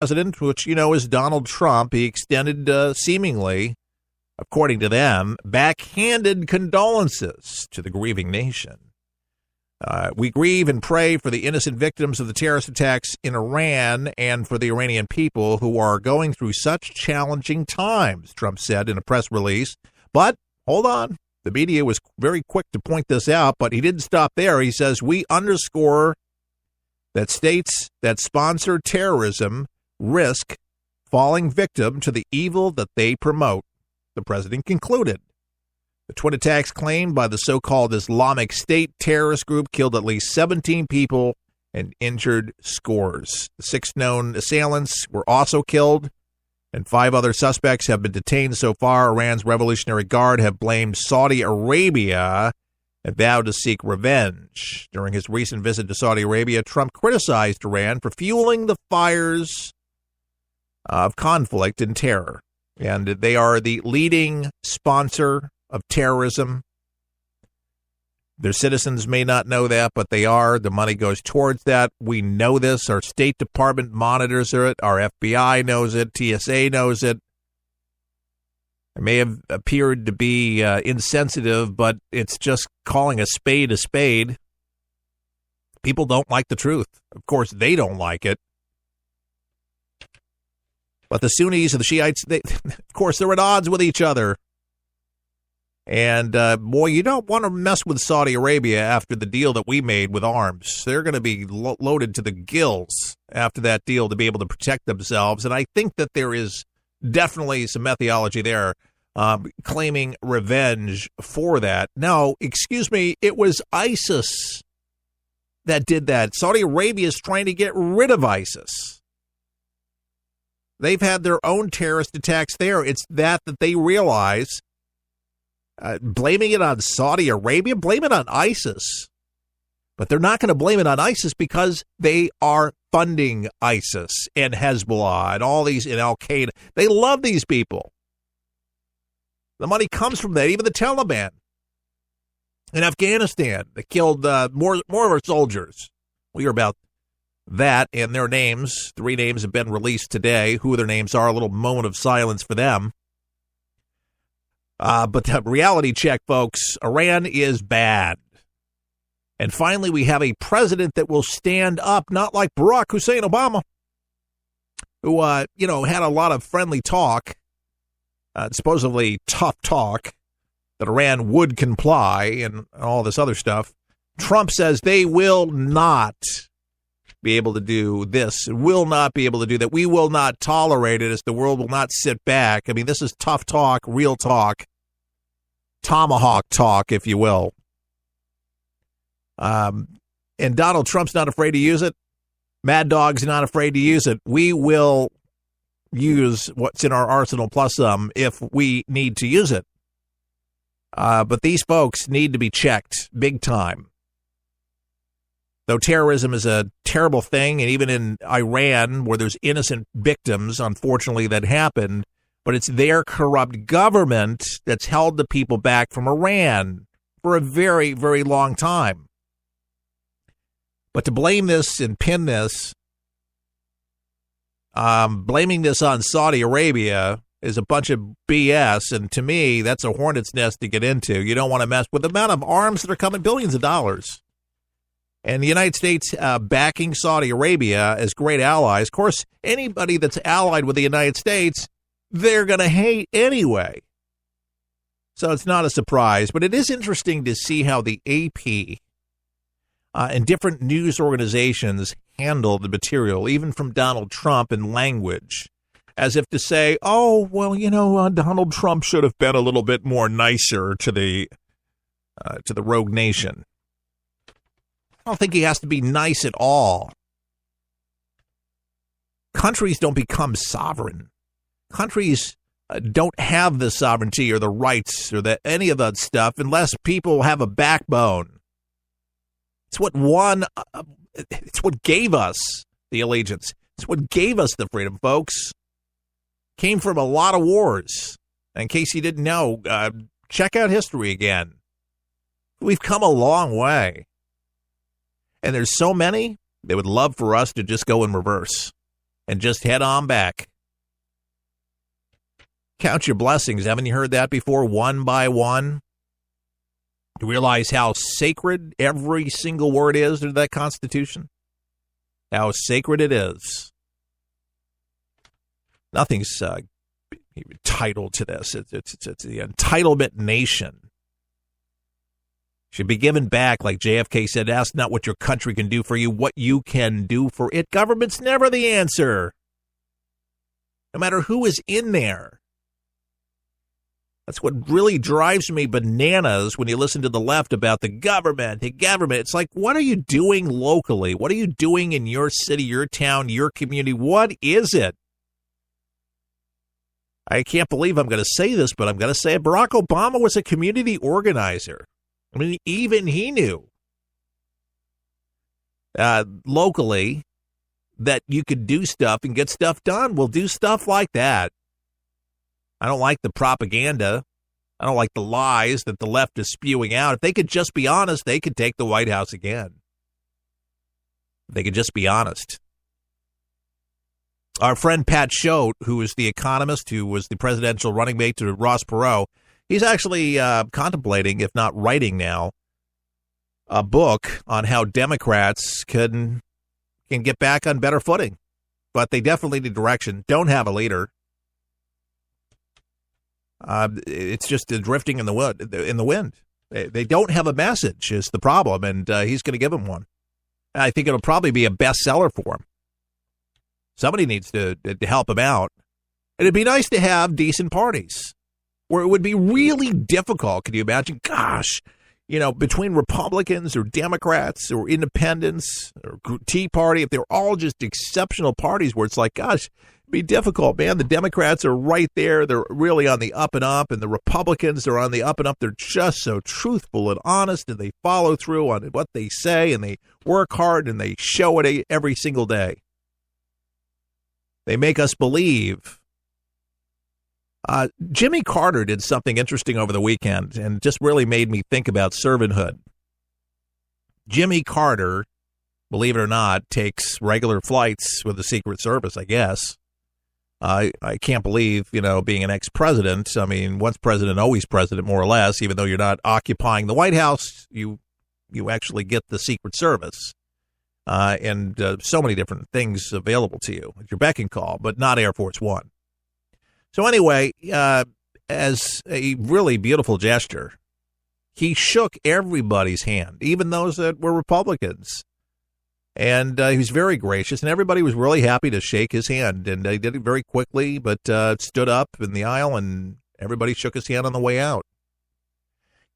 president, which, is Donald Trump, he extended seemingly, according to them, backhanded condolences to the grieving nation. We grieve and pray for the innocent victims of the terrorist attacks in Iran and for the Iranian people who are going through such challenging times, Trump said in a press release. But hold on. The media was very quick to point this out, but he didn't stop there. He says, we underscore that states that sponsor terrorism risk falling victim to the evil that they promote, the president concluded. The twin attacks claimed by the so-called Islamic State terrorist group killed at least 17 people and injured scores. The 6 known assailants were also killed, and 5 other suspects have been detained so far. Iran's Revolutionary Guard have blamed Saudi Arabia and vowed to seek revenge. During his recent visit to Saudi Arabia, Trump criticized Iran for fueling the fires of conflict and terror. And they are the leading sponsor of terrorism. Their citizens may not know that, but they are. The money goes towards that. We know this. Our State Department monitors it. Our FBI knows it. TSA knows it. It may have appeared to be insensitive, but it's just calling a spade a spade. People don't like the truth. Of course, they don't like it. But the Sunnis and the Shiites, of course, they're at odds with each other. And, boy, you don't want to mess with Saudi Arabia after the deal that we made with arms. They're going to be loaded to the gills after that deal to be able to protect themselves. And I think that there is definitely some methodology there, claiming revenge for that. No, excuse me, it was ISIS that did that. Saudi Arabia is trying to get rid of ISIS. They've had their own terrorist attacks there. It's that they realize. Blaming it on Saudi Arabia, blame it on ISIS. But they're not going to blame it on ISIS because they are funding ISIS and Hezbollah and all these, and Al-Qaeda. They love these people. The money comes from that. Even the Taliban in Afghanistan, they killed more of our soldiers. We hear about that and their names. 3 names have been released today. Who their names are, a little moment of silence for them. But the reality check, folks, Iran is bad. And finally, we have a president that will stand up, not like Barack Hussein Obama, who, had a lot of friendly talk, supposedly tough talk, that Iran would comply and all this other stuff. Trump says they will not be able to do this, will not be able to do that. We will not tolerate it, as the world will not sit back. I mean, this is tough talk, real talk, tomahawk talk, if you will. And Donald Trump's not afraid to use it. Mad Dog's not afraid to use it. We will use what's in our arsenal plus some if we need to use it. But these folks need to be checked big time. Though terrorism is a terrible thing, and even in Iran, where there's innocent victims, unfortunately, that happened, but it's their corrupt government that's held the people back from Iran for a very, very long time. But to blame this and pin this, blaming this on Saudi Arabia is a bunch of BS, and to me, that's a hornet's nest to get into. You don't want to mess with the amount of arms that are coming, billions of dollars. And the United States backing Saudi Arabia as great allies. Of course, anybody that's allied with the United States, they're going to hate anyway. So it's not a surprise. But it is interesting to see how the AP and different news organizations handle the material, even from Donald Trump in language, as if to say, oh, well, Donald Trump should have been a little bit more nicer to the rogue nation. I don't think he has to be nice at all. Countries don't become sovereign. Countries don't have the sovereignty or the rights or any of that stuff unless people have a backbone. It's what it's what gave us the allegiance. It's what gave us the freedom, folks. Came from a lot of wars. In case you didn't know, check out history again. We've come a long way. And there's so many, they would love for us to just go in reverse. and just head on back. Count your blessings. Haven't you heard that before? One by one. You realize how sacred every single word is to that Constitution? How sacred it is. Nothing's entitled to this. It's the entitlement nation. Should be given back, like JFK said. Ask not what your country can do for you, what you can do for it. Government's never the answer, no matter who is in there. That's what really drives me bananas when you listen to the left about the government. It's like, what are you doing locally? What are you doing in your city, your town, your community? What is it? I can't believe I'm going to say this, but I'm going to say it. Barack Obama was a community organizer. I mean, even he knew locally that you could do stuff and get stuff done. We'll do stuff like that. I don't like the propaganda. I don't like the lies that the left is spewing out. If they could just be honest, they could take the White House again. If they could just be honest. Our friend Pat Choate, who is the economist, who was the presidential running mate to Ross Perot, he's actually contemplating, if not writing now, a book on how Democrats can get back on better footing. But they definitely need direction. Don't have a leader. It's just drifting in the wind. They don't have a message is the problem, and he's going to give them one. I think it'll probably be a bestseller for him. Somebody needs to help him out. And it'd be nice to have decent parties where it would be really difficult. Can you imagine? Gosh, between Republicans or Democrats or independents or Tea Party, if they're all just exceptional parties where it's like, gosh, it'd be difficult, man. The Democrats are right there. They're really on the up and up, and the Republicans are on the up and up. They're just so truthful and honest, and they follow through on what they say, and they work hard, and they show it every single day. They make us believe. Jimmy Carter did something interesting over the weekend and just really made me think about servanthood. Jimmy Carter, believe it or not, takes regular flights with the Secret Service, I guess. I can't believe, being an ex-president. I mean, once president, always president, more or less. Even though you're not occupying the White House, you actually get the Secret Service. And so many different things available to you at your beck and call, but not Air Force One. So anyway, as a really beautiful gesture, he shook everybody's hand, even those that were Republicans. And he was very gracious, and everybody was really happy to shake his hand. And he did it very quickly, but stood up in the aisle, and everybody shook his hand on the way out.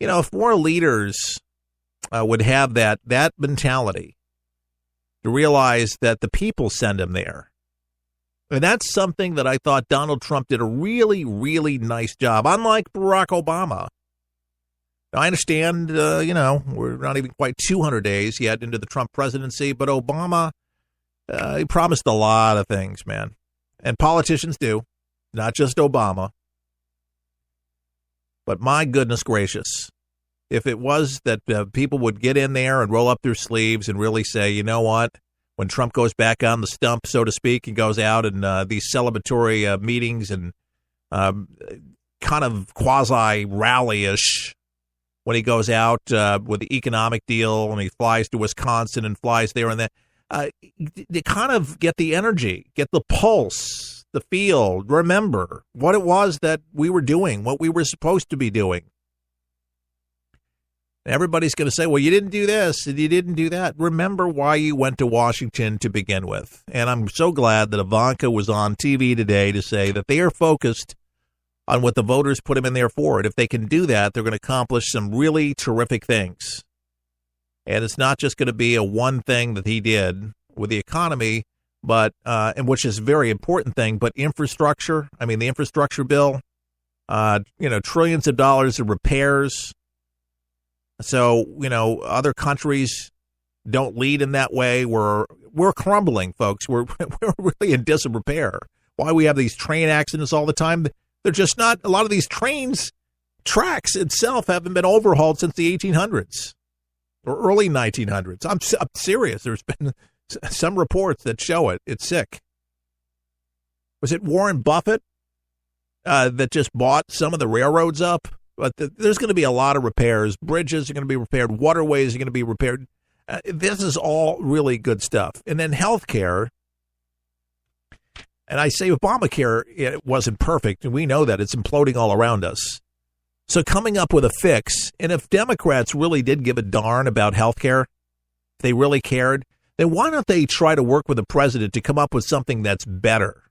If more leaders would have that mentality, to realize that the people send him there. And that's something that I thought Donald Trump did a really, really nice job, unlike Barack Obama. Now, I understand, we're not even quite 200 days yet into the Trump presidency, but Obama, he promised a lot of things, man. And politicians do, not just Obama. But my goodness gracious, if it was that people would get in there and roll up their sleeves and really say, you know what, when Trump goes back on the stump, so to speak, and goes out and these celebratory meetings and kind of quasi-rally-ish, when he goes out with the economic deal and he flies to Wisconsin and flies there and then, they kind of get the energy, get the pulse, the feel, remember what it was that we were doing, what we were supposed to be doing. Everybody's going to say, well, you didn't do this and you didn't do that. Remember why you went to Washington to begin with. And I'm so glad that Ivanka was on TV today to say that they are focused on what the voters put them in there for. And if they can do that, they're going to accomplish some really terrific things. And it's not just going to be a one thing that he did with the economy, but and which is a very important thing, but infrastructure. I mean, the infrastructure bill, trillions of dollars of repairs. So, other countries don't lead in that way. We're crumbling, folks. We're really in disrepair. Why we have these train accidents all the time? They're just not. A lot of these tracks itself haven't been overhauled since the 1800s or early 1900s. I'm serious. There's been some reports that show it. It's sick. Was it Warren Buffett that just bought some of the railroads up? But there's going to be a lot of repairs. Bridges are going to be repaired. Waterways are going to be repaired. This is all really good stuff. And then healthcare. And I say Obamacare, it wasn't perfect, and we know that. It's imploding all around us. So coming up with a fix, and if Democrats really did give a darn about health care, if they really cared, then why don't they try to work with the president to come up with something that's better?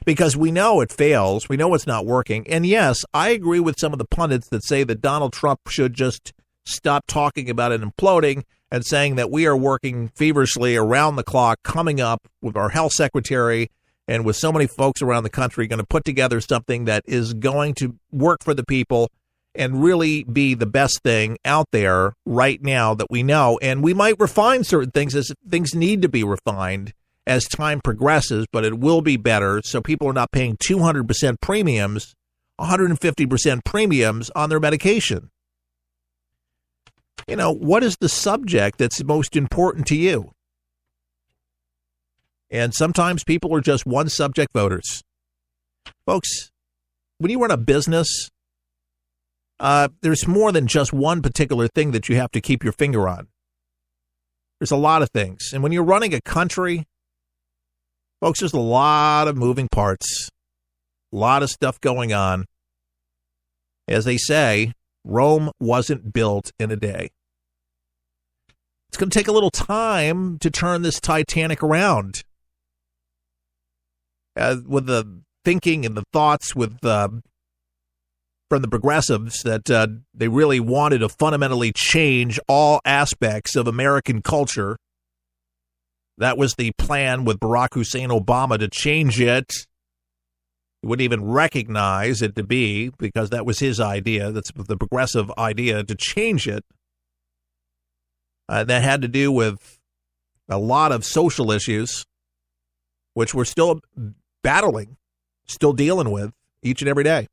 Because we know it fails. We know it's not working. And yes, I agree with some of the pundits that say that Donald Trump should just stop talking about it imploding and saying that we are working feverishly around the clock, coming up with our health secretary and with so many folks around the country going to put together something that is going to work for the people and really be the best thing out there right now that we know. And we might refine certain things as things need to be refined as time progresses, but it will be better so people are not paying 200% premiums, 150% premiums on their medication. You know, what is the subject that's most important to you? And sometimes people are just one subject voters. Folks, when you run a business, there's more than just one particular thing that you have to keep your finger on. There's a lot of things. And when you're running a country, folks, there's a lot of moving parts, a lot of stuff going on. As they say, Rome wasn't built in a day. It's going to take a little time to turn this Titanic around. With the thinking and the thoughts from the progressives that they really wanted to fundamentally change all aspects of American culture. That was the plan with Barack Hussein Obama, to change it. He wouldn't even recognize it to be, because that was his idea. That's the progressive idea, to change it. That had to do with a lot of social issues, which we're still battling, still dealing with each and every day.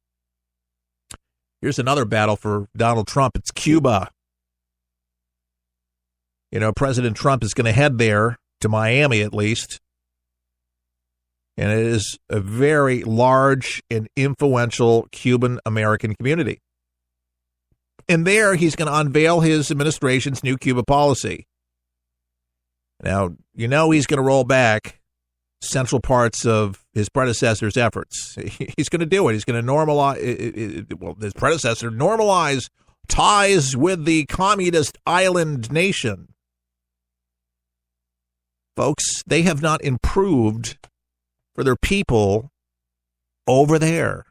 Here's another battle for Donald Trump. It's Cuba. You know, President Trump is going to head there, to Miami at least. And it is a very large and influential Cuban-American community. And there he's going to unveil his administration's new Cuba policy. Now, you know he's going to roll back central parts of his predecessor's efforts. He's going to do it. He's going to normalize, his predecessor normalize ties with the communist island nation. Folks, they have not improved for their people over there.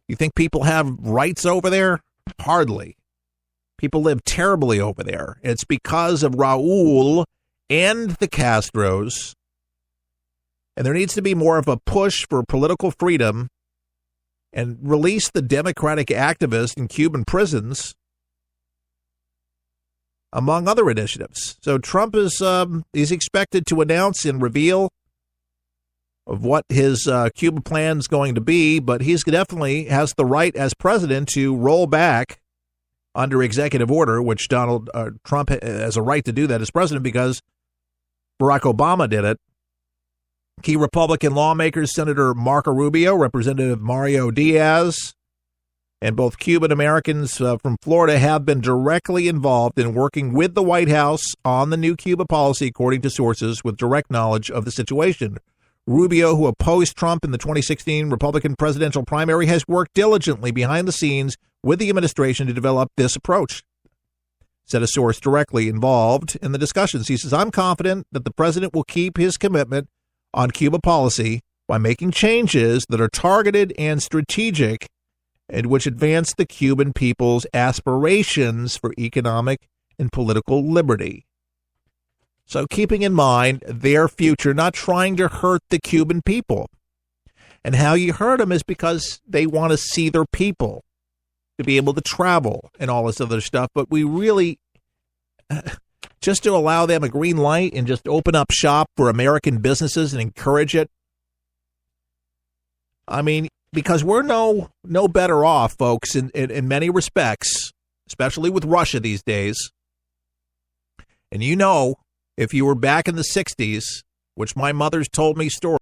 You think people have rights over there? Hardly. People live terribly over there. It's because of Raul and the Castros. And there needs to be more of a push for political freedom and release the democratic activists in Cuban prisons, among other initiatives. So Trump is he's expected to announce and reveal of what his Cuba plan is going to be, but he's definitely has the right as president to roll back under executive order, which Donald Trump has a right to do that as president because Barack Obama did it. Key Republican lawmakers, Senator Marco Rubio, Representative Mario Diaz, and both Cuban Americans from Florida have been directly involved in working with the White House on the new Cuba policy, according to sources with direct knowledge of the situation. Rubio, who opposed Trump in the 2016 Republican presidential primary, has worked diligently behind the scenes with the administration to develop this approach, said a source directly involved in the discussions. He says, I'm confident that the president will keep his commitment on Cuba policy by making changes that are targeted and strategic and which advance the Cuban people's aspirations for economic and political liberty. So keeping in mind their future, not trying to hurt the Cuban people. And how you hurt them is because they want to see their people, to be able to travel and all this other stuff. But we really, just to allow them a green light and just open up shop for American businesses and encourage it. I mean, because we're no better off, folks, in many respects, especially with Russia these days. And you know, if you were back in the 60s, which my mother's told me stories,